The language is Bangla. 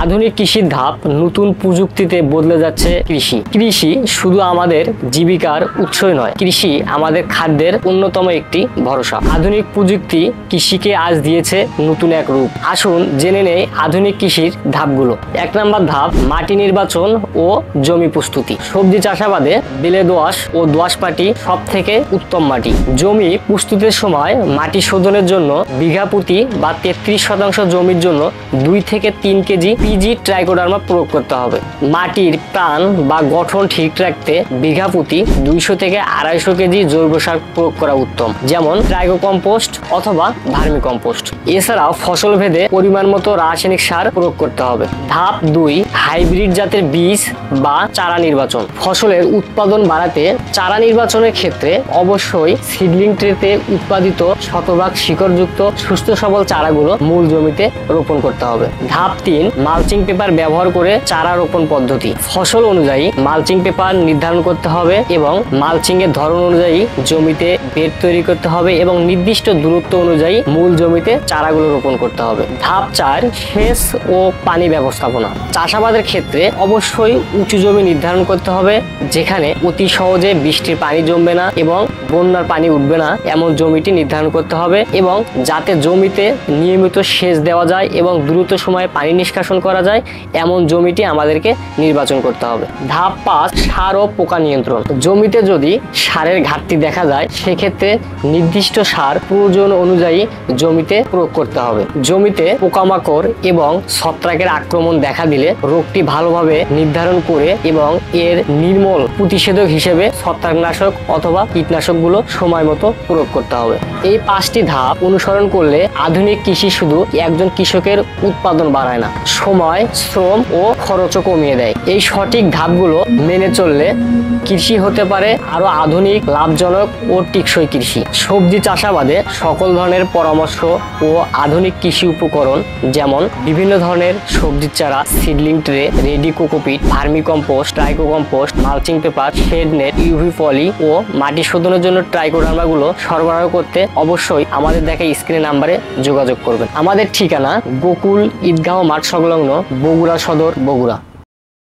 আধুনিক কৃষির ধাপ, নতুন প্রযুক্তিতে বদলে যাচ্ছে কৃষি। কৃষি শুধু আমাদের জীবিকার উৎসই নয়, কৃষি আমাদের খাদ্যের অন্যতম একটি ভরসা। আধুনিক প্রযুক্তি কৃষিকে আজ দিয়েছে নতুন এক রূপ। আসুন জেনে নেই আধুনিক কৃষির ধাপগুলো। 1 নম্বর ধাপ, মাটি নির্বাচন ও জমি প্রস্তুতি। সবজি চাষাবাদে বেলে দোআঁশ ও দোআঁশ মাটি সব থেকে উত্তম মাটি। জমি প্রস্তুতির সময় মাটি শোধনের জন্য বিঘা প্রতি বা 33% জমির জন্য 2 থেকে 3 কেজি পিজি ট্রাইকোডার্মা প্রয়োগ করতে হবে। মাটির প্রাণ বা গঠন ঠিক রাখতে বিঘা প্রতি 200 থেকে 250 কেজি জৈব সার প্রয়োগ করা উত্তম, যেমন ট্রাইকো কম্পোস্ট অথবা ভার্মি কম্পোস্ট। এছাড়াও ফসল ভেদে পরিমাণ মতো রাসায়নিক সার প্রয়োগ করতে হবে। ধাপ 2, হাইব্রিড জাতের বীজ বা চারা নির্বাচন। ফসলের উৎপাদন বাড়াতে চারা নির্বাচনের ক্ষেত্রে অবশ্যই সিডলিং ট্রেতে উৎপাদিত শতভাগ শিকড়যুক্ত সুস্থ সবল চারাগুলো মূল জমিতে রোপণ করতে হবে। ধাপ 3, মালচিং পেপার ব্যবহার করে চারা রোপণ পদ্ধতি। ফসল অনুযায়ী মালচিং পেপার নির্ধারণ করতে হবে এবং মালচিং এর ধরন অনুযায়ী জমিতে বেড তৈরি করতে হবে এবং নির্দিষ্ট দূরত্ব অনুযায়ী মূল জমিতে চারাগুলো রোপণ করতে হবে। ধাপ 4, সেচ ও পানি ব্যবস্থাপনা। চাষাবাদের ক্ষেত্রে অবশ্যই উঁচু জমি নির্ধারণ করতে হবে, যেখানে অতি সহজে বৃষ্টির পানি জমবে না এবং বন্যার পানি উঠবে না এমন জমিটি নির্ধারণ করতে হবে, এবং যাতে জমিতে নিয়মিত সেচ দেওয়া যায় এবং দ্রুত সময়ে পানি নিষ্কাশন করা যায় এমন জমিটি আমাদেরকে নির্বাচন করতে হবে। ধাপ 5, সার ও পোকা নিয়ন্ত্রণ। জমিতে যদি সারের ঘাটতি দেখা যায় সেক্ষেত্রে নির্দিষ্ট সার প্রয়োজন অনুযায়ী জমিতে প্রয়োগ করতে হবে। জমিতে পোকামাকড় এবং ছত্রাকের আক্রমণ দেখা দিলে রোগটি ভালোভাবে নির্ধারণ করে এবং এর নির্মূল প্রতিষেধক হিসেবে ছত্রাকনাশক অথবা কীটনাশকগুলো সময় মতো প্রয়োগ করতে হবে। এই 5টি ধাপ অনুসরণ করলে আধুনিক কৃষি শুধু একজন কৃষকের উৎপাদন বাড়ায় না, সময়, শ্রম ও খরচও কমিয়ে দেয়। এই সঠিক ধাপগুলো মেনে চললে কৃষি হতে পারে আরো আধুনিক, লাভজনক ও টেকসই কৃষি। সবজি চাষাবাদে সকল ধরনের পরামর্শ ও আধুনিক কৃষি উপকরণ, যেমন বিভিন্ন ধরনের সবজির চারা, seedling tray, ready cocopeat, vermicompost, tricho compost, mulching paper, shade net, UV poly ও মাটি শোধনের জন্য ট্রাইকোডার্মাগুলো সরবরাহ করতে অবশ্যই আমাদের দেখা স্ক্রিন নাম্বারে যোগাযোগ করবেন। আমাদের ঠিকানা গোকুল ঈদগাহ মাঠ সংলগ্ন, বগুড়া সদর, বগুড়া।